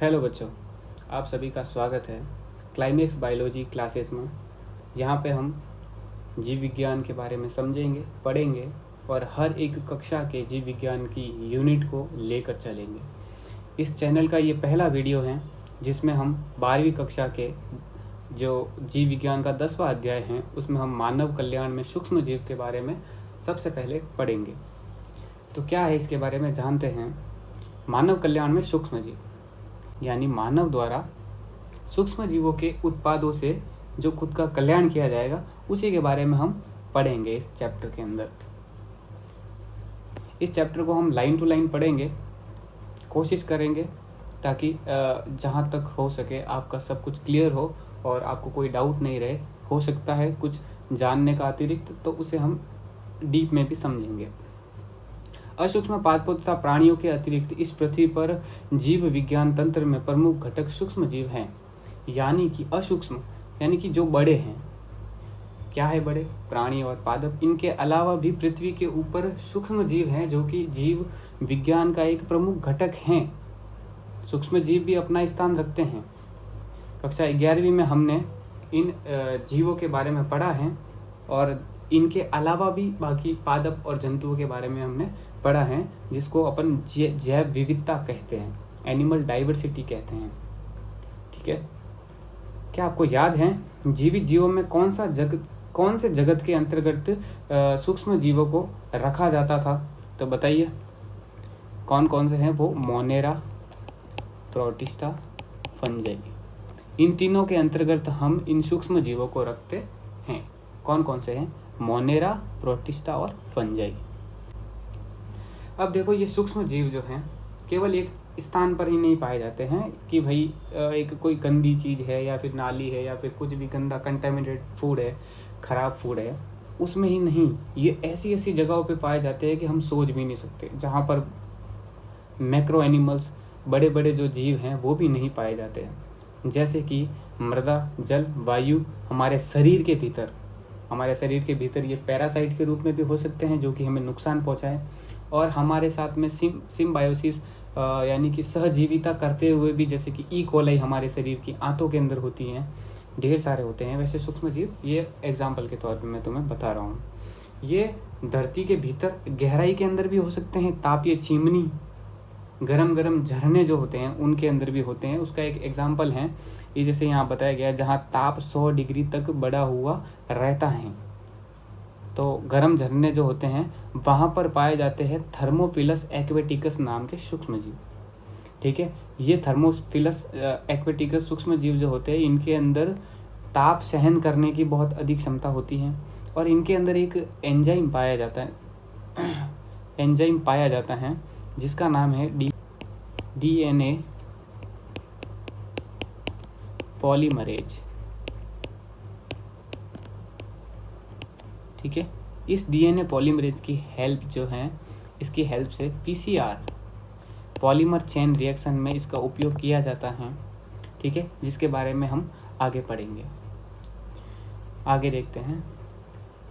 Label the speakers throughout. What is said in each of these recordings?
Speaker 1: Hello बच्चों, आप सभी का स्वागत है क्लाइमेक्स बायोलॉजी क्लासेस में। यहाँ पे हम जीव विज्ञान के बारे में समझेंगे, पढ़ेंगे और हर एक कक्षा के जीव विज्ञान की यूनिट को लेकर चलेंगे। इस चैनल का ये पहला वीडियो है जिसमें हम 12वीं कक्षा के जो जीव विज्ञान का 10वां अध्याय है उसमें हम मानव कल्याण में सूक्ष्म जीव के बारे में सबसे पहले पढ़ेंगे। तो क्या है इसके बारे में जानते हैं। मानव कल्याण में सूक्ष्म जीव यानी मानव द्वारा सूक्ष्म जीवों के उत्पादों से जो खुद का कल्याण किया जाएगा उसी के बारे में हम पढ़ेंगे इस चैप्टर के अंदर। इस चैप्टर को हम लाइन टू लाइन पढ़ेंगे, कोशिश करेंगे ताकि जहाँ तक हो सके आपका सब कुछ क्लियर हो और आपको कोई डाउट नहीं रहे। हो सकता है कुछ जानने का अतिरिक्त तो उसे हम डीप में भी समझेंगे। असूक्ष्म पादपों तथा प्राणियों के अतिरिक्त इस पृथ्वी पर जीव विज्ञान तंत्र में प्रमुख घटक सूक्ष्म जीव हैं, यानी कि असूक्ष्म यानी कि जो बड़े हैं। क्या है बड़े? प्राणी और पादप। इनके अलावा भी पृथ्वी के ऊपर सूक्ष्म जीव हैं जो कि जीव विज्ञान का एक प्रमुख घटक हैं। सूक्ष्म जीव भी अपना स्थान रखते हैं। कक्षा 11वीं में हमने इन जीवों के बारे में पढ़ा है और इनके अलावा भी बाकी पादप और जंतुओं के बारे में हमने पढ़ा है, जिसको अपन जैव विविधता कहते हैं, एनिमल डाइवर्सिटी कहते हैं। ठीक है, क्या आपको याद है जीवित जीवों में कौन से जगत के अंतर्गत सूक्ष्म जीवों को रखा जाता था? तो बताइए कौन कौन से हैं वो? Monera, protista, fungi. इन तीनों के अंतर्गत हम इन सूक्ष्म जीवों को रखते हैं। कौन कौन से हैं? मोनेरा, प्रोटिस्टा और फंजाई। अब देखो, ये सूक्ष्म जीव जो हैं केवल एक स्थान पर ही नहीं पाए जाते हैं कि भाई एक कोई गंदी चीज़ है या फिर नाली है या फिर कुछ भी गंदा कंटेमिनेटेड फूड है, ख़राब फूड है, उसमें ही नहीं। ये ऐसी ऐसी जगहों पे पाए जाते हैं कि हम सोच भी नहीं सकते, जहाँ पर मैक्रो एनिमल्स, बड़े बड़े जो जीव हैं वो भी नहीं पाए जाते हैं। जैसे कि मृदा, जल, वायु। हमारे शरीर के भीतर ये पैरासाइट के रूप में भी हो सकते हैं जो कि हमें नुकसान पहुंचाए, और हमारे साथ में सिम्बायोसिस यानी कि सहजीविता करते हुए भी, जैसे कि ई कोलाई हमारे शरीर की आंतों के अंदर होती हैं, ढेर सारे होते हैं वैसे सूक्ष्म जीव। ये एग्जाम्पल के तौर पे मैं तुम्हें बता रहा हूँ। ये धरती के भीतर गहराई के अंदर भी हो सकते हैं। तापीय चिमनी, गरम गरम झरने जो होते हैं उनके अंदर भी होते हैं। उसका एक एग्जाम्पल है ये, जैसे यहाँ बताया गया, जहाँ ताप 100 डिग्री तक बढ़ा हुआ रहता है, तो गर्म झरने जो होते हैं वहाँ पर पाए जाते हैं थर्मोफिलस एक्वेटिकस नाम के सूक्ष्म जीव। ठीक है, ये थर्मोफिलस एक्वेटिकस सूक्ष्म जीव जो होते हैं इनके अंदर ताप सहन करने की बहुत अधिक क्षमता होती है, और इनके अंदर एक एंजाइम पाया जाता है जिसका नाम है DNA पॉलीमरेज। ठीक है, इस DNA पॉलीमरेज की हेल्प जो है, इसकी हेल्प से PCR पॉलीमर चेन रिएक्शन में इसका उपयोग किया जाता है। ठीक है, जिसके बारे में हम आगे पढ़ेंगे। आगे देखते हैं।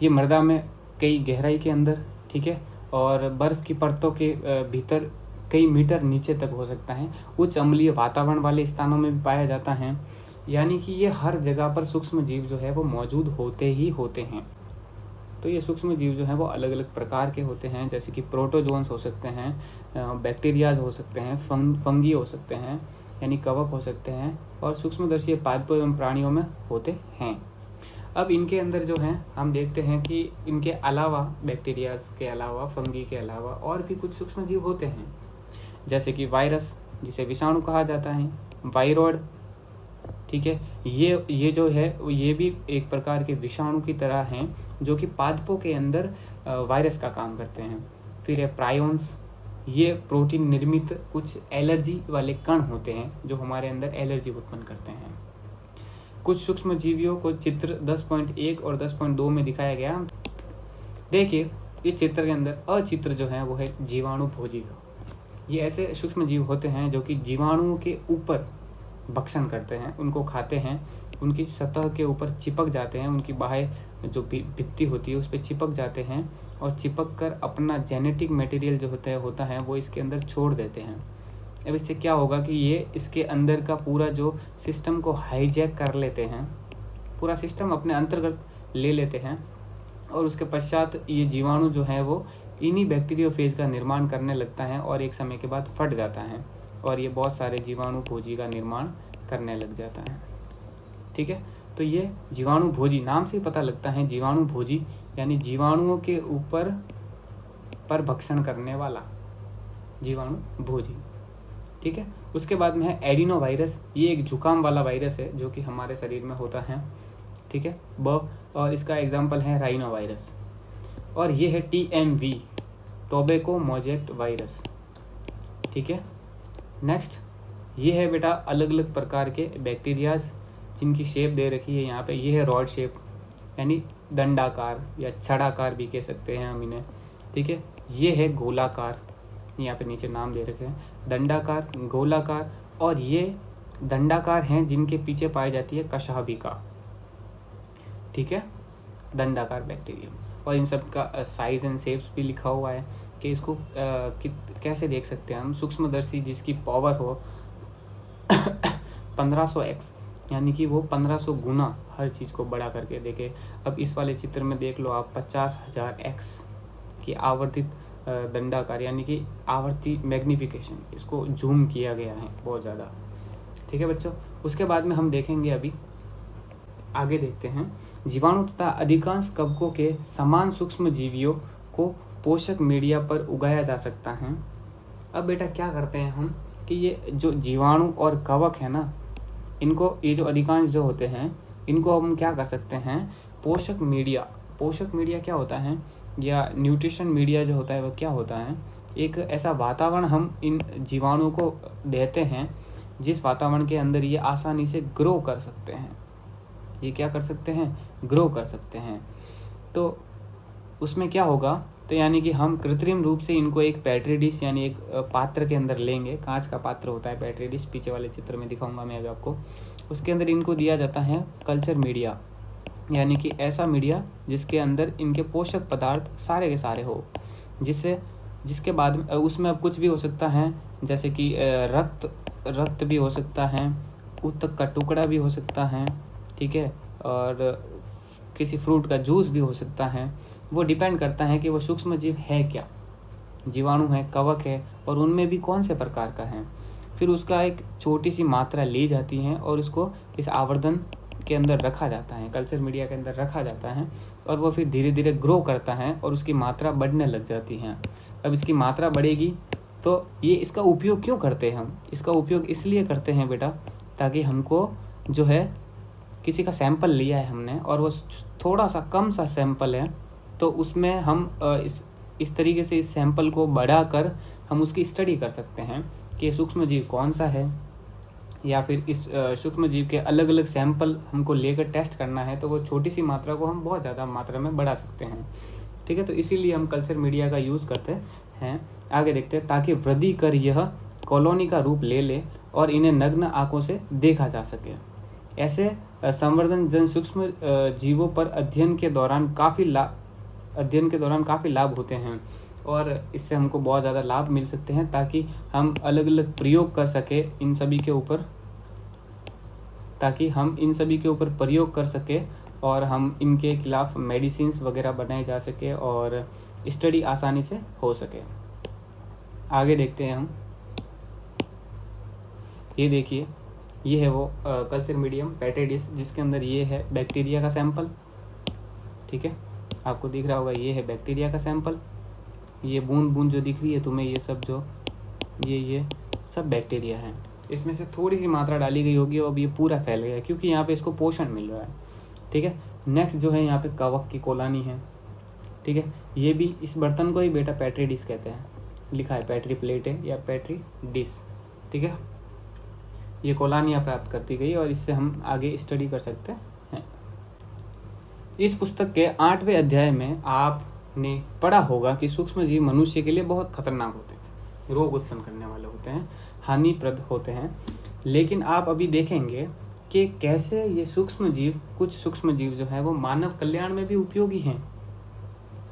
Speaker 1: ये मृदा में कई गहराई के अंदर, ठीक है, और बर्फ़ की परतों के भीतर कई मीटर नीचे तक हो सकता है। उच्च अम्लीय वातावरण वाले स्थानों में भी पाया जाता है। यानी कि ये हर जगह पर सूक्ष्म जीव जो है वो मौजूद होते ही होते हैं। तो ये सूक्ष्म जीव जो हैं वो अलग अलग प्रकार के होते हैं, जैसे कि प्रोटोजोन्स हो सकते हैं, बैक्टीरियाज हो सकते हैं, फंगी हो सकते हैं यानी कवक हो सकते हैं, और सूक्ष्मदर्शी पादपों एवं प्राणियों में होते हैं। अब इनके अंदर जो हैं हम देखते हैं कि इनके अलावा, बैक्टीरियाज के अलावा, फंगी के अलावा और भी कुछ सूक्ष्म जीव होते हैं, जैसे कि वायरस, जिसे विषाणु कहा जाता है, वायरॉइड। ठीक है, ये जो है ये भी एक प्रकार के विषाणु की तरह हैं जो कि पादपों के अंदर वायरस का काम करते हैं। फिर है प्रायोन्स, ये प्रोटीन निर्मित कुछ एलर्जी वाले कण होते हैं जो हमारे अंदर एलर्जी उत्पन्न करते हैं। कुछ सूक्ष्म जीवियों को चित्र 10.1 और 10.2 में दिखाया गया। देखिए, इस चित्र के अंदर अचित्र जो है वो है जीवाणु भोजी का। ये ऐसे सूक्ष्म जीव होते हैं जो कि जीवाणुओं के ऊपर भक्षण करते हैं, उनको खाते हैं, उनकी सतह के ऊपर चिपक जाते हैं, उनकी बाह्य जो भित्ति होती है उस पर चिपक जाते हैं, और चिपक कर अपना जेनेटिक मटेरियल जो होता है वो इसके अंदर छोड़ देते हैं। अब इससे क्या होगा कि ये इसके अंदर का पूरा जो सिस्टम को हाईजैक कर लेते हैं, पूरा सिस्टम अपने अंतर्गत ले लेते हैं, और उसके पश्चात ये जीवाणु जो है वो इन्हीं बैक्टीरियोफेज का निर्माण करने लगता है और एक समय के बाद फट जाता है और ये बहुत सारे जीवाणु भोजी का निर्माण करने लग जाता है। ठीक है, तो ये जीवाणु भोजी नाम से ही पता लगता है, जीवाणु भोजी यानी जीवाणुओं के ऊपर पर भक्षण करने वाला जीवाणु भोजी। ठीक है, उसके बाद में है एडिनो वायरस। ये एक जुकाम वाला वायरस है जो कि हमारे शरीर में होता है। ठीक है, और इसका एग्जाम्पल है राइनो वायरस। और ये है TMV, टोबैको मोजेक्ट वायरस। ठीक है, नेक्स्ट ये है बेटा अलग अलग प्रकार के बैक्टीरियाज जिनकी शेप दे रखी है यहाँ पे। ये है रॉड शेप यानी दंडाकार या छड़ाकार भी कह सकते हैं हम इन्हें। ठीक है, ये है गोलाकार, यहाँ पे नीचे नाम दे रखे हैं, दंडाकार, गोलाकार, और ये दंडाकार हैं जिनके पीछे पाई जाती है कशाभिका। ठीक है, दंडाकार बैक्टीरियम। और इन सब का साइज एंड शेप्स भी लिखा हुआ है कि इसको कैसे देख सकते हैं हम। सूक्ष्मदर्शी जिसकी पावर हो 1500x, यानी कि वो 1500 गुना हर चीज़ को बड़ा करके देखे। अब इस वाले चित्र में देख लो आप 50,000x की आवर्तित दंडाकार यानी कि आवर्ती मैग्निफिकेशन, इसको जूम किया गया है बहुत ज़्यादा। ठीक है बच्चों, उसके बाद में हम देखेंगे, अभी आगे देखते हैं, जीवाणु तथा अधिकांश कवकों के समान सूक्ष्म जीवियों को पोषक मीडिया पर उगाया जा सकता है। अब बेटा क्या करते हैं हम कि ये जो जीवाणु और कवक है ना, इनको, ये जो अधिकांश जो होते हैं, इनको हम क्या कर सकते हैं, पोषक मीडिया क्या होता है, या न्यूट्रिशन मीडिया जो होता है वो क्या होता है, एक ऐसा वातावरण हम इन जीवाणुओं को देते हैं जिस वातावरण के अंदर ये आसानी से ग्रो कर सकते हैं। ये क्या कर सकते हैं, ग्रो कर सकते हैं। तो उसमें क्या होगा, तो यानी कि हम कृत्रिम रूप से इनको एक पेट्री डिश यानी एक पात्र के अंदर लेंगे, कांच का पात्र होता है पेट्री डिश, पीछे वाले चित्र में दिखाऊंगा मैं अभी आपको। उसके अंदर इनको दिया जाता है कल्चर मीडिया, यानी कि ऐसा मीडिया जिसके अंदर इनके पोषक पदार्थ सारे के सारे हो, जिसके बाद उसमें अब कुछ भी हो सकता है, जैसे कि रक्त भी हो सकता है, ऊतक का टुकड़ा भी हो सकता है। ठीक है, और किसी फ्रूट का जूस भी हो सकता है। वो डिपेंड करता है कि वो सूक्ष्म जीव है क्या, जीवाणु है, कवक है, और उनमें भी कौन से प्रकार का है। फिर उसका एक छोटी सी मात्रा ली जाती है और उसको इस आवर्धन के अंदर रखा जाता है, कल्चर मीडिया के अंदर रखा जाता है, और वो फिर धीरे धीरे ग्रो करता है और उसकी मात्रा बढ़ने लग जाती है। अब इसकी मात्रा बढ़ेगी तो ये इसका उपयोग क्यों करते हैं हम, इसका उपयोग इसलिए करते हैं बेटा, ताकि हमको जो है किसी का सैंपल लिया है हमने और वो थोड़ा सा कम सा सैंपल है, तो उसमें हम इस तरीके से इस सैंपल को बढ़ाकर हम उसकी स्टडी कर सकते हैं कि सूक्ष्म जीव कौन सा है, या फिर इस सूक्ष्म जीव के अलग अलग सैंपल हमको लेकर टेस्ट करना है, तो वो छोटी सी मात्रा को हम बहुत ज़्यादा मात्रा में बढ़ा सकते हैं। ठीक है, तो इसीलिए हम कल्चर मीडिया का यूज़ करते हैं। आगे देखते हैं, ताकि वृद्धि कर यह कॉलोनी का रूप ले ले और इन्हें नग्न आंखों से देखा जा सके। ऐसे संवर्धन जन सूक्ष्म जीवों पर अध्ययन के दौरान काफ़ी लाभ होते हैं, और इससे हमको बहुत ज़्यादा लाभ मिल सकते हैं, ताकि हम अलग अलग प्रयोग कर सके इन सभी के ऊपर, प्रयोग कर सके, और हम इनके खिलाफ मेडिसिन्स वगैरह बनाए जा सके और स्टडी आसानी से हो सके। आगे देखते हैं हम, ये देखिए, ये है वो कल्चर मीडियम पेट्री डिश, जिसके अंदर ये है बैक्टीरिया का सैंपल। ठीक है, आपको दिख रहा होगा, ये है बैक्टीरिया का सैंपल। ये बूंद बूंद जो दिख रही है तुम्हें, ये सब जो ये सब बैक्टीरिया है। इसमें से थोड़ी सी मात्रा डाली गई होगी और अब ये पूरा फैल गया क्योंकि यहाँ पे इसको पोषण मिल रहा है। ठीक है, नेक्स्ट जो है यहाँ पे कवक की कॉलोनी है। ठीक है, ये भी इस बर्तन को ही बेटा पेट्री डिश कहते हैं, लिखा है पेट्री प्लेट है या पेट्री डिश। ठीक है, ये कॉलोनियाँ प्राप्त करती गई और इससे हम आगे स्टडी कर सकते हैं। इस पुस्तक के 8वें अध्याय में आपने पढ़ा होगा कि सूक्ष्म जीव मनुष्य के लिए बहुत खतरनाक होते हैं, रोग उत्पन्न करने वाले होते हैं, हानिप्रद होते हैं। लेकिन आप अभी देखेंगे कि कैसे ये कुछ सूक्ष्म जीव जो है वो मानव कल्याण में भी उपयोगी हैं।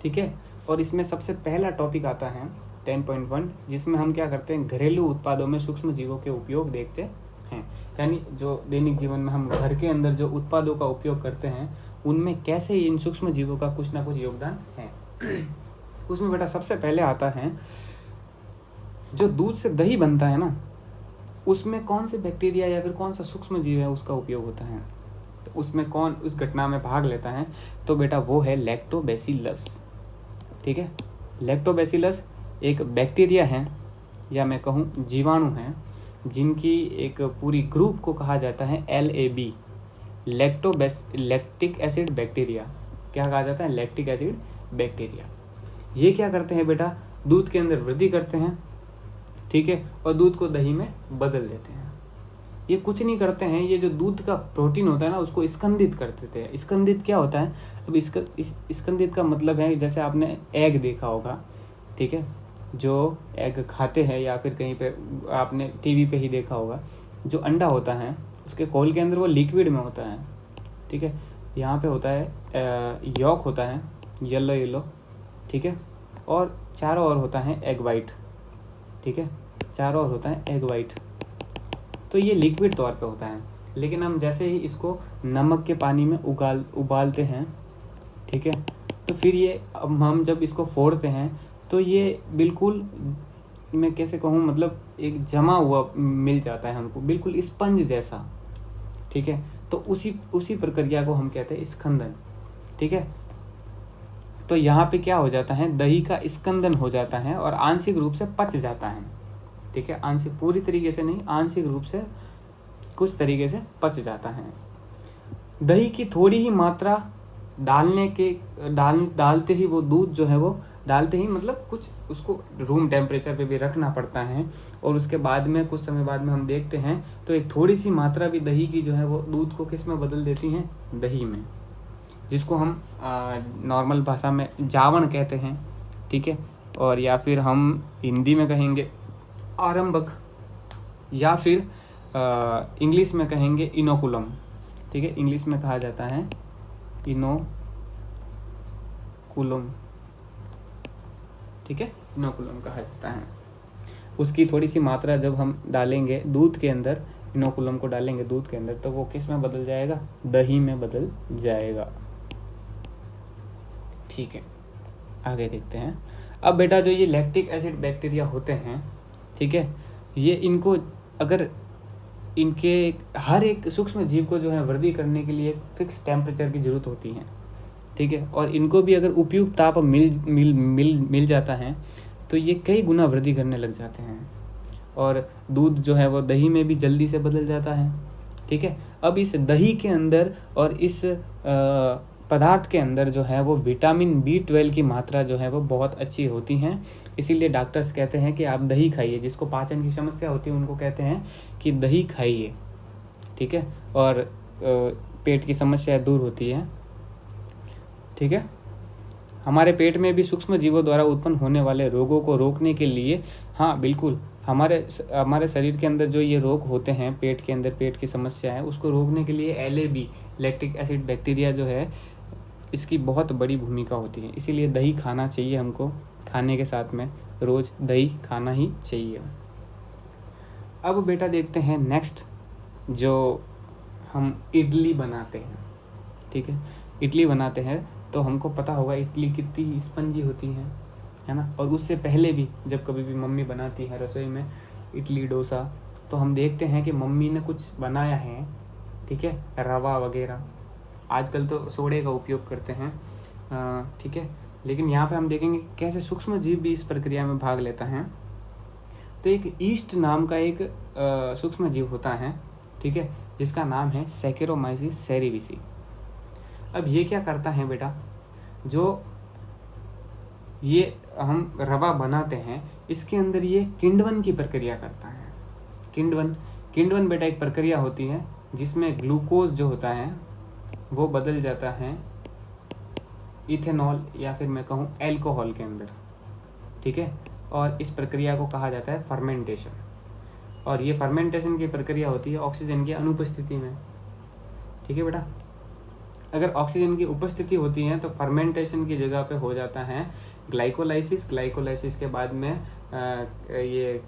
Speaker 1: ठीक है, और इसमें सबसे पहला टॉपिक आता है 10.1, जिसमें हम क्या करते हैं, घरेलू उत्पादों में सूक्ष्म जीवों के उपयोग देखते हैं। यानी जो दैनिक जीवन में हम घर के अंदर जो उत्पादों का उपयोग करते हैं उनमें कैसे इन सूक्ष्म जीवों का कुछ ना कुछ योगदान है। उसमें बेटा सबसे पहले आता है, जो दूध से दही बनता है ना, उसमें कौन से बैक्टीरिया या फिर कौन सा सूक्ष्म जीव है उसका उपयोग होता है, तो उसमें कौन उस घटना में भाग लेता है, तो बेटा वो है लैक्टोबैसिलस। ठीक है, लैक्टोबैसिलस एक बैक्टीरिया है या मैं कहूँ जीवाणु है, जिनकी एक पूरी ग्रुप को कहा जाता है LAB, लैक्टिक एसिड बैक्टीरिया। क्या कहा जाता है, लैक्टिक एसिड बैक्टीरिया। ये क्या करते हैं बेटा, दूध के अंदर वृद्धि करते हैं, ठीक है, और दूध को दही में बदल देते हैं। ये कुछ नहीं करते हैं, ये जो दूध का प्रोटीन होता है ना उसको स्कंदित कर देते हैं। स्कंदित क्या होता है, अब स्कंदित का मतलब है, जैसे आपने एग देखा होगा, ठीक है, जो एग खाते हैं या फिर कहीं पे आपने टीवी पे ही देखा होगा, जो अंडा होता है उसके खोल के अंदर वो लिक्विड में होता है, ठीक है, यहाँ पे होता है यॉक होता है येलो येलो, ठीक है, और चारों ओर होता है एग वाइट, ठीक है, चारों ओर होता है एग वाइट। तो ये लिक्विड तौर पे होता है, लेकिन हम जैसे ही इसको नमक के पानी में उबालते हैं, ठीक है, तो फिर ये हम जब इसको फोड़ते हैं तो ये बिल्कुल, मैं कैसे कहूँ, मतलब एक जमा हुआ मिल जाता है हमको, बिल्कुल स्पंज जैसा, ठीक है। तो उसी प्रक्रिया को हम कहते हैं स्कंदन, ठीक है। तो यहाँ पे क्या हो जाता है, दही का स्कंदन हो जाता है और आंशिक रूप से पच जाता है, ठीक है, आंशिक, पूरी तरीके से नहीं, आंशिक रूप से कुछ तरीके से पच जाता है। दही की थोड़ी ही मात्रा डालते ही वो दूध जो है वो डालते ही, मतलब कुछ उसको रूम टेम्परेचर पे भी रखना पड़ता है, और उसके बाद में कुछ समय बाद में हम देखते हैं तो एक थोड़ी सी मात्रा भी दही की जो है वो दूध को किस में बदल देती हैं, दही में, जिसको हम नॉर्मल भाषा में जावण कहते हैं, ठीक है, और या फिर हम हिंदी में कहेंगे आरंभक, या फिर इंग्लिश में कहेंगे इनोकुलम, ठीक है, इंग्लिश में कहा जाता है इनोकुलम, ठीक है, इनोकुलम कहा जाता है। उसकी थोड़ी सी मात्रा जब हम डालेंगे दूध के अंदर, इनोकुलम को डालेंगे दूध के अंदर, तो वो किस में बदल जाएगा, दही में बदल जाएगा, ठीक है। आगे देखते हैं। अब बेटा जो ये लैक्टिक एसिड बैक्टीरिया होते हैं, ठीक है, ये इनको अगर इनके हर एक सूक्ष्म जीव को जो है वृद्धि करने के लिए फिक्स टेम्परेचर की जरूरत होती है, ठीक है, और इनको भी अगर उपयुक्त ताप मिल जाता है तो ये कई गुना वृद्धि करने लग जाते हैं, और दूध जो है वो दही में भी जल्दी से बदल जाता है, ठीक है। अब इस दही के अंदर और इस पदार्थ के अंदर जो है वो विटामिन B12 की मात्रा जो है वो बहुत अच्छी होती हैं, इसीलिए डॉक्टर्स कहते हैं कि आप दही खाइए। जिसको पाचन की समस्या होती है उनको कहते हैं कि दही खाइए, ठीक है, और पेट की समस्या दूर होती है, ठीक है। हमारे पेट में भी सूक्ष्म जीवों द्वारा उत्पन्न होने वाले रोगों को रोकने के लिए, हाँ बिल्कुल, हमारे शरीर के अंदर जो ये रोग होते हैं, पेट के अंदर पेट की समस्या है, उसको रोकने के लिए LAB, लैक्टिक एसिड बैक्टीरिया जो है, इसकी बहुत बड़ी भूमिका होती है। इसीलिए दही खाना चाहिए हमको, खाने के साथ में रोज़ दही खाना ही चाहिए। अब बेटा देखते हैं नेक्स्ट, जो हम इडली बनाते हैं, ठीक है, इडली बनाते हैं तो हमको पता होगा इडली कितनी स्पंजी होती है ना। और उससे पहले भी जब कभी भी मम्मी बनाती है रसोई में इडली डोसा, तो हम देखते हैं कि मम्मी ने कुछ बनाया है, ठीक है, रवा वगैरह, आजकल तो सोडे का उपयोग करते हैं, ठीक है, लेकिन यहाँ पे हम देखेंगे कैसे सूक्ष्म जीव भी इस प्रक्रिया में भाग लेता है। तो एक ईस्ट नाम का एक सूक्ष्म जीव होता है, ठीक है, जिसका नाम है सैकेरोमाइसिस सेरेविसी। अब ये क्या करता है बेटा, जो ये हम रवा बनाते हैं इसके अंदर ये किण्वन की प्रक्रिया करता है। किण्वन बेटा एक प्रक्रिया होती है जिसमें ग्लूकोज जो होता है वो बदल जाता है इथेनॉल या फिर मैं कहूँ एल्कोहल के अंदर, ठीक है, और इस प्रक्रिया को कहा जाता है फर्मेंटेशन। और ये फर्मेंटेशन की प्रक्रिया होती है ऑक्सीजन की अनुपस्थिति में, ठीक है बेटा। अगर ऑक्सीजन की उपस्थिति होती है तो फर्मेंटेशन की जगह पे हो जाता है ग्लाइकोलाइसिस। ग्लाइकोलाइसिस के बाद में ये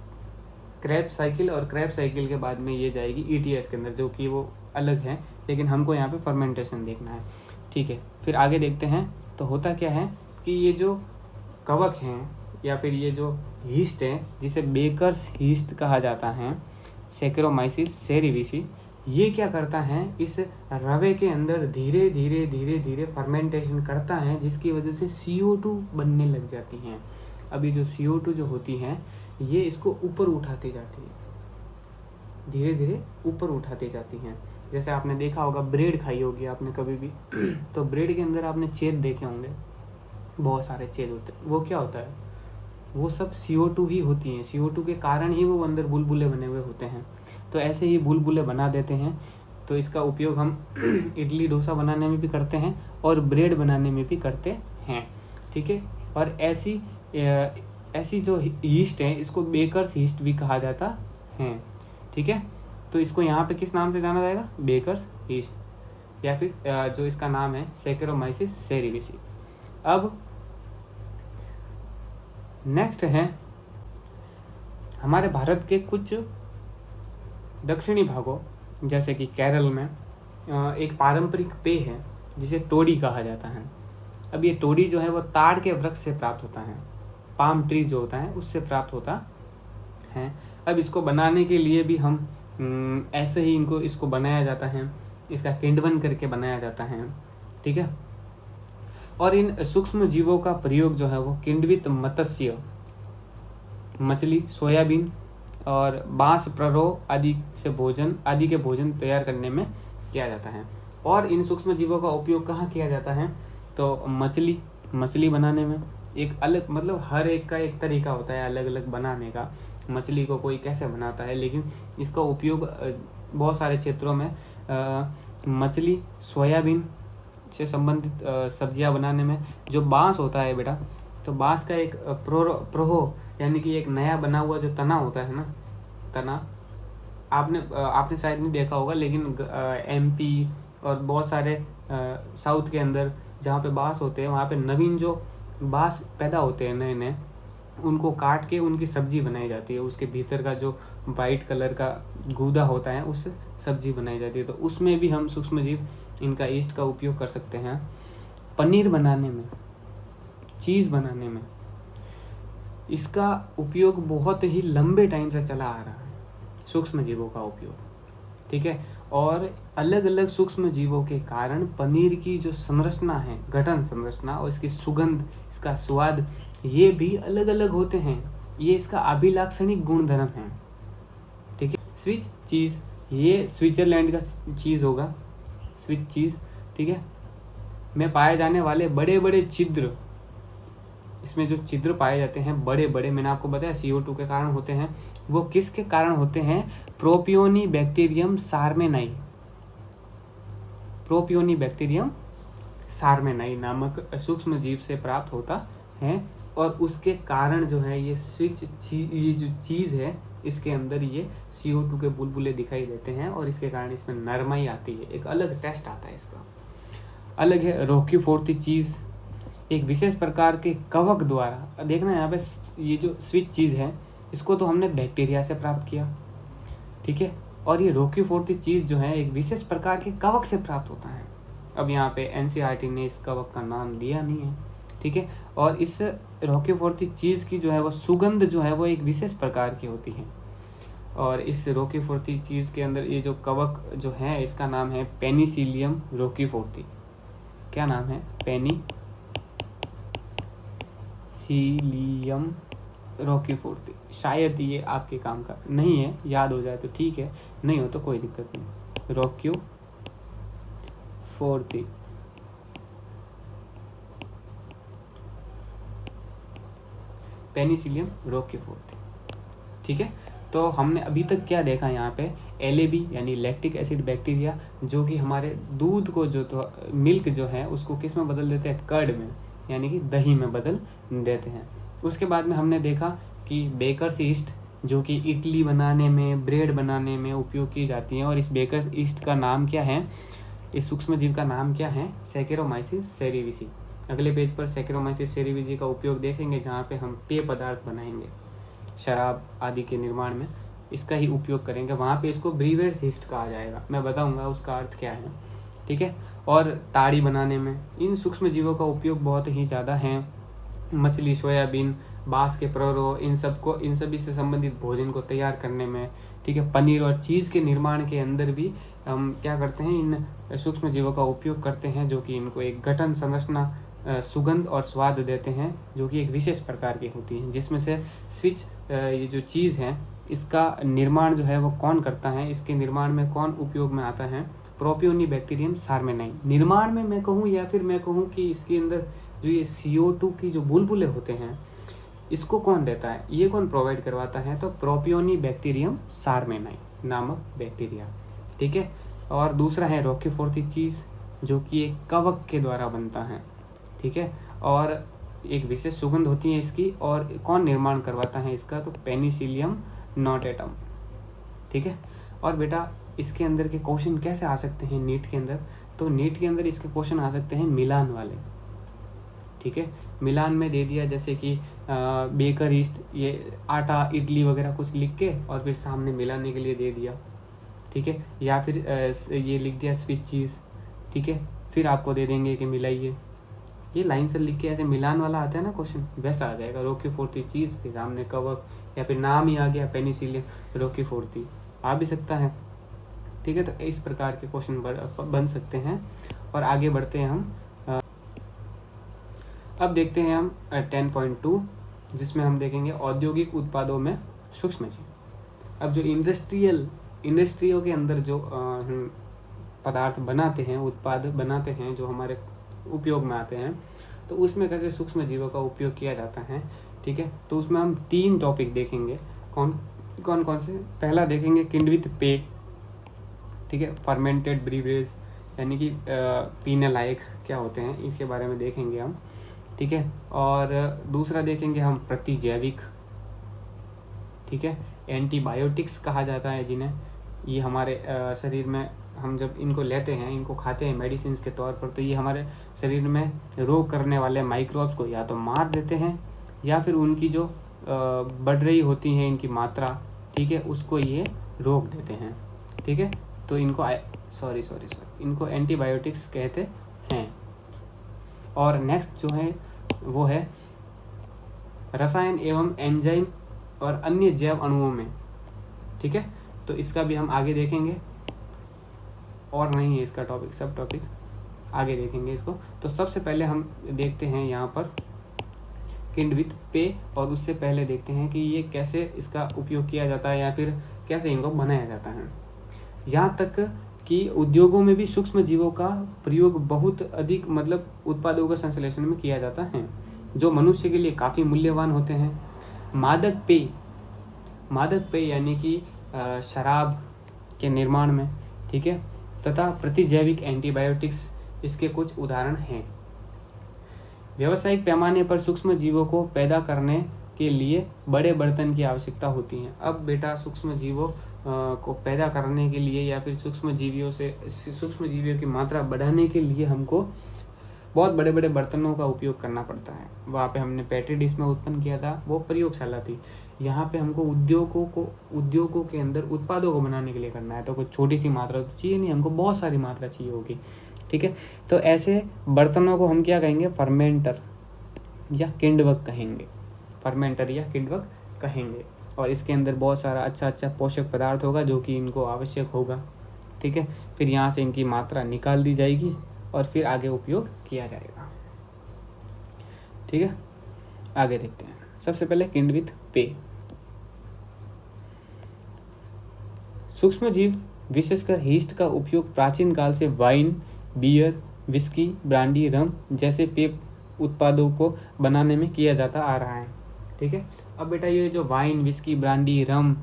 Speaker 1: क्रेब्स साइकिल, और क्रेब्स साइकिल के बाद में ये जाएगी ईटीएस के अंदर, जो कि वो अलग है, लेकिन हमको यहाँ पे फर्मेंटेशन देखना है। ठीक है, फिर आगे देखते हैं। तो होता क्या है कि ये जो कवक हैं या फिर ये जो यीस्ट है, जिसे बेकर्स यीस्ट कहा जाता है, सैकेरोमाइसिस सेरेविसी, ये क्या करता है, इस रवे के अंदर धीरे धीरे धीरे धीरे फर्मेंटेशन करता है, जिसकी वजह से CO2 बनने लग जाती हैं। अब ये जो CO2 जो होती हैं, ये इसको ऊपर उठाती जाती है, धीरे धीरे ऊपर उठाती जाती हैं। जैसे आपने देखा होगा, ब्रेड खाई होगी आपने कभी भी तो ब्रेड के अंदर आपने छेद देखे होंगे, बहुत सारे छेद होते हैं। वो क्या होता है, वो सब CO2 ही होती हैं। CO2 के कारण ही वो अंदर बुलबुले बने हुए होते हैं। तो ऐसे ही बुलबुले बना देते हैं। तो इसका उपयोग हम इडली डोसा बनाने में भी करते हैं और ब्रेड बनाने में भी करते हैं। ठीक है, और ऐसी जो यीस्ट है, इसको बेकर्स यीस्ट भी कहा जाता है। ठीक है, तो इसको यहाँ पे किस नाम से जाना जाएगा, बेकर्स यीस्ट, या फिर जो इसका नाम है सैकेरोमाइसिस सेरेविसी। अब नेक्स्ट है, हमारे भारत के कुछ दक्षिणी भागों जैसे कि केरल में एक पारंपरिक पेय है जिसे टोडी कहा जाता है। अब ये टोडी जो है वो ताड़ के वृक्ष से प्राप्त होता है, पाम ट्री जो होता है उससे प्राप्त होता है। अब इसको बनाने के लिए भी हम ऐसे ही इसको बनाया जाता है, इसका किण्वन करके बनाया जाता है। ठीक है, और इन सूक्ष्म जीवों का प्रयोग जो है वो किण्वित मत्स्य, मछली, सोयाबीन और बांस, प्ररोह आदि के भोजन तैयार करने में किया जाता है। और इन सूक्ष्म जीवों का उपयोग कहाँ किया जाता है, तो मछली बनाने में। एक अलग, मतलब हर एक का एक तरीका होता है अलग अलग बनाने का। मछली को कोई कैसे बनाता है, लेकिन इसका उपयोग बहुत सारे क्षेत्रों में मछली, सोयाबीन से संबंधित सब्जियां बनाने में। जो बांस होता है बेटा, तो बांस का एक प्रोहो यानी कि एक नया बना हुआ जो तना होता है ना, तना आपने शायद नहीं देखा होगा, लेकिन MP और बहुत सारे साउथ के अंदर जहाँ पे बांस होते हैं, वहाँ पे नवीन जो बांस पैदा होते हैं नए नए, उनको काट के उनकी सब्जी बनाई जाती है। उसके भीतर का जो वाइट कलर का गूदा होता है उससे सब्जी बनाई जाती है। तो उसमें भी हम सूक्ष्मजीव इनका यीस्ट का उपयोग कर सकते हैं। पनीर बनाने में, चीज़ बनाने में इसका उपयोग बहुत ही लंबे टाइम से चला आ रहा है, सूक्ष्म जीवों का उपयोग। ठीक है, और अलग अलग सूक्ष्म जीवों के कारण पनीर की जो संरचना है, गठन संरचना, और इसकी सुगंध, इसका स्वाद, ये भी अलग अलग होते हैं। ये इसका अभिलाक्षणिक गुणधर्म है। ठीक है, स्विच चीज़, ये स्विट्जरलैंड का चीज़ होगा, स्विच चीज़। ठीक है, में पाए जाने वाले बड़े बड़े छिद्र, इसमें जो छिद्र पाए जाते हैं बड़े बड़े, मैंने आपको बताया CO2 के कारण होते हैं। वो किसके कारण होते हैं, प्रोपियोनिबैक्टीरियम सार्मेनाई, प्रोपियोनिबैक्टीरियम सार्मेनाई नामक सूक्ष्म जीव से प्राप्त होता है। और उसके कारण जो है ये ये जो चीज़ है, इसके अंदर ये CO2 के बुलबुले दिखाई देते हैं, और इसके कारण इसमें नरमाई आती है। एक अलग टेस्ट आता है इसका, अलग है। रोक्यूफोर्ती चीज़ एक विशेष प्रकार के कवक द्वारा, देखना यहाँ पे, ये जो स्विच चीज़ है इसको तो हमने बैक्टीरिया से प्राप्त किया। ठीक है, और ये रोक्यूफोर्ती चीज़ जो है एक विशेष प्रकार के कवक से प्राप्त होता है। अब यहाँ पे NCERT ने इस कवक का नाम दिया नहीं है। ठीक है, और इस रोक्यूफोर्ती चीज़ की जो है वो सुगंध जो है वो एक विशेष प्रकार की होती है। और इस रोक्यूफोर्ती चीज़ के अंदर ये जो कवक जो है, इसका नाम है पेनिसिलियम रोक्यूफोर्ती। क्या नाम है, पेनिसिलियम रोक्यूफोर्ती। शायद ये आपके काम का नहीं है, याद हो जाए तो ठीक है, नहीं हो तो कोई दिक्कत नहीं। रोक्यूफोर्ती, पेनिसिलियम रोक्यूफोर्ती। ठीक है, तो हमने अभी तक क्या देखा यहाँ पे, LAB यानी लैक्टिक एसिड बैक्टीरिया, जो कि हमारे दूध को जो तो मिल्क जो है उसको किस में बदल देते हैं, कर्ड में, यानी कि दही में बदल देते हैं। उसके बाद में हमने देखा कि बेकर्स यीस्ट, जो कि इडली बनाने में, ब्रेड बनाने में उपयोग की जाती है, और इस बेकर्स यीस्ट का नाम क्या है, इस सूक्ष्म जीव का नाम क्या है? Saccharomyces cerevisiae. अगले पेज पर सैकेरोमाइसिस सेरेविसी का उपयोग देखेंगे, जहाँ पे हम पेय पदार्थ बनाएंगे, शराब आदि के निर्माण में इसका ही उपयोग करेंगे। वहाँ पे इसको ब्रीवेर्स यीस्ट कहा जाएगा, मैं बताऊंगा उसका अर्थ क्या है, ठीक है। और ताड़ी बनाने में इन सूक्ष्म जीवों का उपयोग बहुत ही ज़्यादा है। मछली, सोयाबीन, बांस के प्ररो, इन सभी से संबंधित भोजन को तैयार करने में, ठीक है। पनीर और चीज़ के निर्माण के अंदर भी हम क्या करते हैं, इन सूक्ष्म जीवों का उपयोग करते हैं, जो कि इनको एक गठन, संरचना, सुगंध और स्वाद देते हैं, जो कि एक विशेष प्रकार की होती हैं। जिसमें से स्विच, ये जो चीज़ है, इसका निर्माण जो है वो कौन करता है, इसके निर्माण में कौन उपयोग में आता है? प्रोपियोनिबैक्टीरियम सार्मेनाई। निर्माण में मैं कहूँ, या फिर मैं कहूँ कि इसके अंदर जो ये CO2 की जो बुलबुले होते हैं, इसको कौन देता है, ये कौन प्रोवाइड करवाता है? तो प्रोपियोनिबैक्टीरियम सार्मेनाई नामक बैक्टीरिया, ठीक है। और दूसरा है रोकेफोर्ती चीज़, जो कि एक कवक के द्वारा बनता है, ठीक है। और एक विशेष सुगंध होती है इसकी। और कौन निर्माण करवाता है इसका? तो पेनिसिलियम नोटेटम, ठीक है। और बेटा इसके अंदर के क्वेश्चन कैसे आ सकते हैं नीट के अंदर? तो नीट के अंदर इसके क्वेश्चन आ सकते हैं मिलान वाले, ठीक है। मिलान में दे दिया, जैसे कि बेकर ईस्ट, ये आटा, इडली वगैरह कुछ लिख के और फिर सामने मिलाने के लिए दे दिया, ठीक है। या फिर ये लिख दिया स्विच चीज़, ठीक है, फिर आपको दे देंगे कि मिलाइए। ये लाइन से लिख के ऐसे मिलान वाला आता है ना क्वेश्चन, वैसा आ जाएगा। रोकेफोर्ती चीज़, फिर सामने कवक, या फिर नाम ही आ गया पेनिसिलियम रोकेफोर्ती, आ भी सकता है, ठीक है। तो इस प्रकार के क्वेश्चन बन सकते हैं। और आगे बढ़ते हैं हम। अब देखते हैं हम 10.2, जिसमें हम देखेंगे औद्योगिक उत्पादों में सूक्ष्म जीव। अब जो इंडस्ट्रियों के अंदर जो पदार्थ बनाते हैं, उत्पाद बनाते हैं, जो हमारे उपयोग में आते हैं, तो उसमें कैसे सूक्ष्म जीवों का उपयोग किया जाता है, ठीक है। तो उसमें हम 3 टॉपिक देखेंगे। कौन से? पहला देखेंगे किण्वित पेय, ठीक है, फर्मेंटेड ब्रीवरेज, यानी कि पीने लायक क्या होते हैं, इसके बारे में देखेंगे हम, ठीक है। और दूसरा देखेंगे हम प्रतिजैविक, ठीक है। एंटीबायोटिक्स कहा जाता है जिन्हें, ये हमारे शरीर में हम जब इनको लेते हैं, इनको खाते हैं मेडिसिन के तौर पर, तो ये हमारे शरीर में रोग करने वाले माइक्रोब्स को या तो मार देते हैं, या फिर उनकी जो बढ़ रही होती है इनकी मात्रा, ठीक है, उसको ये रोक देते हैं, ठीक है। तो इनको इनको एंटीबायोटिक्स कहते हैं। और नेक्स्ट जो है वो है रसायन एवं एंजाइम और अन्य जैव अणुओं में, ठीक है। तो इसका भी हम आगे देखेंगे, और नहीं है इसका टॉपिक, सब टॉपिक आगे देखेंगे इसको। तो सबसे पहले हम देखते हैं यहाँ पर किण्वित पेय, और उससे पहले देखते हैं कि ये कैसे इसका उपयोग किया जाता है, या फिर कैसे इनको बनाया जाता है। यहाँ तक कि उद्योगों में भी सूक्ष्म जीवों का प्रयोग बहुत अधिक, मतलब उत्पादों के संश्लेषण में किया जाता है, जो मनुष्य के लिए काफ़ी मूल्यवान होते हैं। मादक पेय यानी कि शराब के निर्माण में, ठीक है, तथा प्रतिजैविक एंटीबायोटिक्स इसके कुछ उदाहरण हैं। व्यावसायिक पैमाने पर सूक्ष्म जीवों को पैदा करने के लिए बड़े बर्तन की आवश्यकता होती है। अब बेटा सूक्ष्म जीवों को पैदा करने के लिए, या फिर सूक्ष्म जीवियों की मात्रा बढ़ाने के लिए हमको बहुत बड़े बड़े बर्तनों का उपयोग करना पड़ता है। वहाँ पे हमने पेट्री डिश में उत्पन्न किया था, वो प्रयोगशाला थी। यहाँ पे हमको उद्योगों के अंदर उत्पादों को बनाने के लिए करना है, तो कुछ छोटी सी मात्रा तो चाहिए नहीं, हमको बहुत सारी मात्रा चाहिए होगी, ठीक है। तो ऐसे बर्तनों को हम क्या कहेंगे? फर्मेंटर या किण्वक कहेंगे। और इसके अंदर बहुत सारा अच्छा पोषक पदार्थ होगा, जो कि इनको आवश्यक होगा, ठीक है। फिर यहाँ से इनकी मात्रा निकाल दी जाएगी और फिर आगे उपयोग किया जाएगा, ठीक है। आगे देखते हैं। सबसे पहले किण्वित पेय। सूक्ष्म जीव विशेषकर यीस्ट का उपयोग प्राचीन काल से वाइन, बियर, विस्की, ब्रांडी, रम जैसे पेय उत्पादों को बनाने में किया जाता आ रहा है, ठीक है। अब बेटा ये जो वाइन, विस्की, ब्रांडी, रम,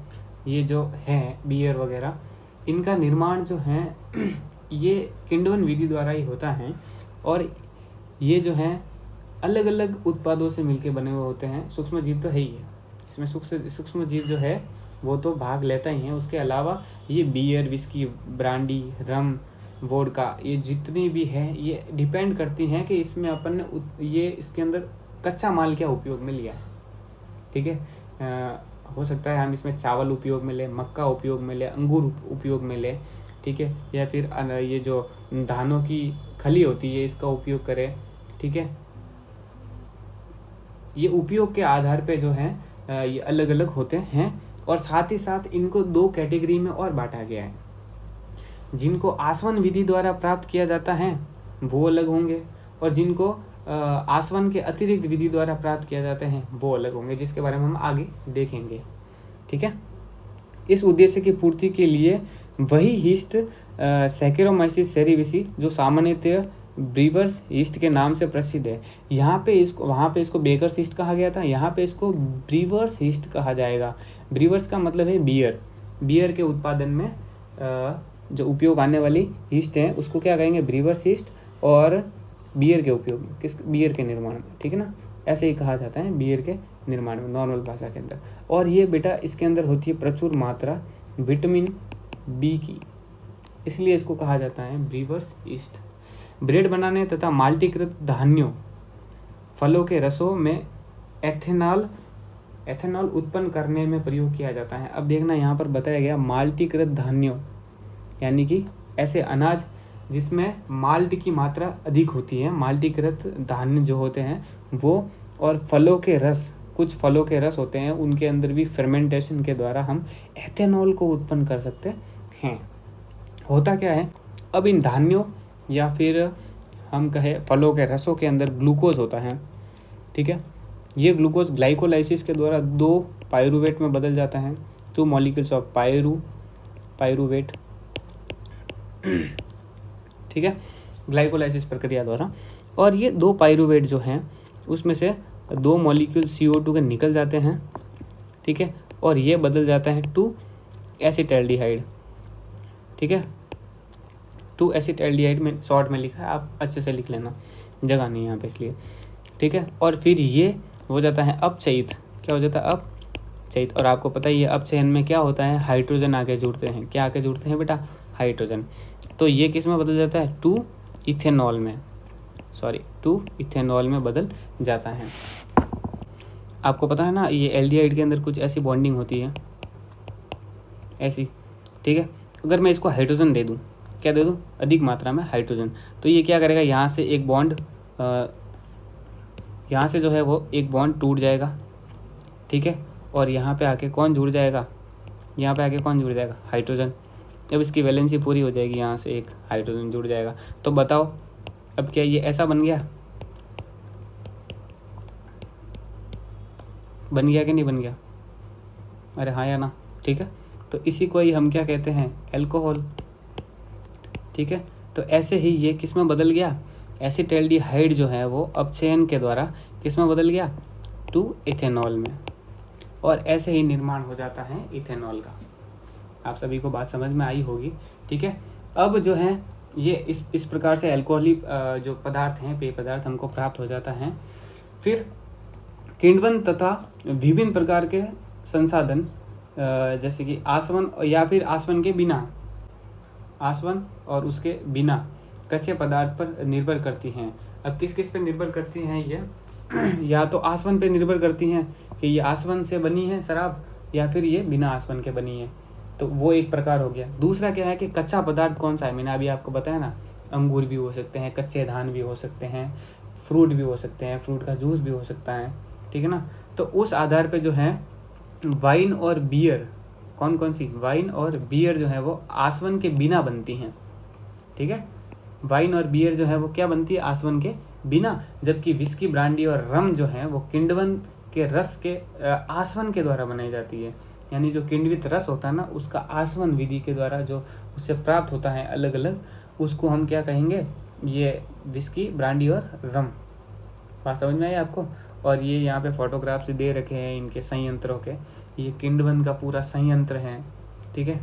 Speaker 1: ये जो है बियर वगैरह, इनका निर्माण जो है ये किण्वन विधि द्वारा ही होता है, और ये जो है अलग अलग उत्पादों से मिलके बने हुए होते हैं। सूक्ष्म जीव तो है ही है इसमें, सूक्ष्म जीव जो है वो तो भाग लेता ही है। उसके अलावा ये बियर, विस्की, ब्रांडी, रम, वोडका, ये जितनी भी है ये डिपेंड करती हैं कि इसमें अपन ने ये इसके अंदर कच्चा माल क्या उपयोग में लिया है। ठीक है, हो सकता है हम इसमें चावल उपयोग में ले, मक्का उपयोग में ले, अंगूर उपयोग में ले, ठीक है, या फिर ये जो धानों की खली होती है इसका उपयोग करें। ठीक है, ये उपयोग के आधार पे जो है ये अलग अलग होते हैं। और साथ ही साथ इनको 2 कैटेगरी में और बांटा गया है। जिनको आसवन विधि द्वारा प्राप्त किया जाता है वो अलग होंगे, और जिनको आसवन के अतिरिक्त विधि द्वारा प्राप्त किया जाते हैं वो अलग होंगे, जिसके बारे में हम आगे देखेंगे। ठीक है, इस उद्देश्य की पूर्ति के लिए वही ईस्ट सैकेरोमाइसिस सेरेविसी जो सामान्यतः ब्रीवर्स ईस्ट के नाम से प्रसिद्ध है, यहाँ पे इसको, वहाँ पे इसको बेकर्स ईस्ट कहा गया था, यहाँ पे इसको ब्रीवर्स ईस्ट कहा जाएगा। ब्रीवर्स का मतलब है बियर, बियर के उत्पादन में जो उपयोग आने वाली ईस्ट है उसको क्या कहेंगे, ब्रीवर्स ईस्ट। और बियर के उपयोग में, किस, बियर के निर्माण में, ठीक है ना, ऐसे ही कहा जाता है बियर के निर्माण में नॉर्मल भाषा के अंदर। और ये बेटा इसके अंदर होती है प्रचुर मात्रा विटामिन बी की, इसलिए इसको कहा जाता है ब्रीवर्स ईस्ट। ब्रेड बनाने तथा माल्टीकृत धान्यों, फलों के रसों में एथेनॉल उत्पन्न करने में प्रयोग किया जाता है। अब देखना यहाँ पर बताया गया माल्टीकृत धान्यों, यानी कि ऐसे अनाज जिसमें माल्ट की मात्रा अधिक होती है, माल्टीकृत धान्य जो होते हैं वो। और फलों के रस, कुछ फलों के रस होते हैं उनके अंदर भी फर्मेंटेशन के द्वारा हम एथेनॉल को उत्पन्न कर सकते हैं। होता क्या है, अब इन धान्यों या फिर हम कहें फलों के रसों के अंदर ग्लूकोज होता है। ठीक है, ये ग्लूकोज ग्लाइकोलाइसिस के द्वारा 2 पायरूवेट में बदल जाता है, 2 मॉलिक्यूल्स ऑफ पायरूवेट। ठीक है, ग्लाइकोलाइसिस प्रक्रिया द्वारा। और ये 2 पायरूवेट जो हैं उसमें से 2 मॉलिक्यूल CO2 के निकल जाते हैं। ठीक है, और ये बदल जाता है 2 एसिटाल्डिहाइड। ठीक है, 2 एसिटाल्डिहाइड में शॉर्ट में लिखा है, आप अच्छे से लिख लेना, जगह नहीं यहाँ पे इसलिए। ठीक है, और फिर ये हो जाता है अपचयित। क्या हो जाता है, अपचयित। और आपको पता ही है अपचयन में क्या होता है, हाइड्रोजन आके जुड़ते हैं। क्या आके जुड़ते हैं बेटा, हाइड्रोजन। तो ये किस में बदल जाता है, 2 इथेनॉल में बदल जाता है। आपको पता है ना, ये एल्डिहाइड के अंदर कुछ ऐसी बॉन्डिंग होती है, ऐसी। ठीक है, अगर मैं इसको हाइड्रोजन दे दूं, क्या दे दूं, अधिक मात्रा में हाइड्रोजन, तो ये क्या करेगा, यहाँ से एक बॉन्ड, यहाँ से जो है वो एक बॉन्ड टूट जाएगा। ठीक है, और यहाँ पे आके कौन जुड़ जाएगा, हाइड्रोजन। जब इसकी वैलेंसी पूरी हो जाएगी, यहाँ से एक हाइड्रोजन जुड़ जाएगा। तो बताओ अब क्या ये ऐसा बन गया कि नहीं बन गया, अरे हाँ या ना। ठीक है, तो इसी को ही हम क्या कहते हैं, अल्कोहल। ठीक है, तो ऐसे ही ये किस में बदल गया, एसिटाल्डिहाइड जो है वो अपचयन के द्वारा किस में बदल गया, 2 इथेनॉल में। और ऐसे ही निर्माण हो जाता है इथेनॉल का। आप सभी को बात समझ में आई होगी। ठीक है, अब जो है ये इस प्रकार से अल्कोहलिक जो पदार्थ हैं, पेय पदार्थ हमको प्राप्त हो जाता है। फिर किण्वन तथा विभिन्न प्रकार के संसाधन, जैसे कि आसवन या फिर आसवन के बिना, आसवन और उसके बिना कच्चे पदार्थ पर निर्भर करती हैं। अब किस किस पे निर्भर करती हैं ये, या तो आसवन पे निर्भर करती हैं कि ये आसवन से बनी है शराब, या फिर ये बिना आसवन के बनी है, तो वो एक प्रकार हो गया। दूसरा क्या है कि कच्चा पदार्थ कौन सा है, मैंने अभी आपको बताया ना, अंगूर भी हो सकते हैं, कच्चे धान भी हो सकते हैं, फ्रूट भी हो सकते हैं, फ्रूट का जूस भी हो सकता है। ठीक है ना, तो उस आधार पे जो है वाइन और बियर, कौन सी, वाइन और बियर जो है वो आसवन के बिना बनती हैं। ठीक है, वाइन और बियर जो है वो क्या बनती है, आसवन के बिना, जबकि विस्की, ब्रांडी और रम जो है वो किण्वन के रस के आसवन के द्वारा बनाई जाती है। यानी जो किण्वित रस होता है ना, उसका आसवन विधि के द्वारा जो उससे प्राप्त होता है अलग अलग, उसको हम क्या कहेंगे, ये विस्की, ब्रांडी और रम। बात समझ में आई आपको। और ये यहाँ पे फोटोग्राफ से दे रखे हैं इनके संयंत्रों के, ये किण्वन का पूरा संयंत्र है। ठीक है,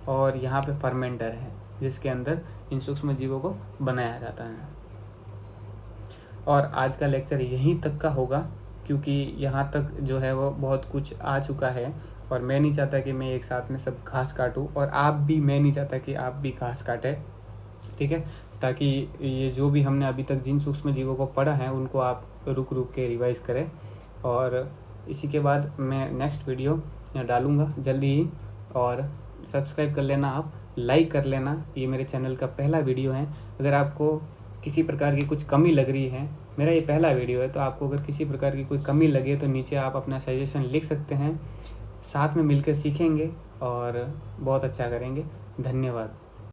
Speaker 1: और यहाँ पे फर्मेंटर है जिसके अंदर इन सूक्ष्म जीवों को बनाया जाता है। और आज का लेक्चर यहीं तक का होगा, क्योंकि यहाँ तक जो है वो बहुत कुछ आ चुका है, और मैं नहीं चाहता कि मैं एक साथ में सब घास काटूं, और मैं नहीं चाहता कि आप भी घास काटें। ठीक है, ताकि ये जो भी हमने अभी तक जिन सूक्ष्म जीवों को पढ़ा है उनको आप रुक रुक के रिवाइज करें। और इसी के बाद मैं नेक्स्ट वीडियो डालूँगा जल्दी ही, और सब्सक्राइब कर लेना, आप लाइक कर लेना। ये मेरे चैनल का पहला वीडियो है। अगर आपको किसी प्रकार की कुछ कमी लग रही है, मेरा ये पहला वीडियो है, तो आपको अगर किसी प्रकार की कोई कमी लगे तो नीचे आप अपना सजेशन लिख सकते हैं। साथ में मिलकर सीखेंगे और बहुत अच्छा करेंगे। धन्यवाद।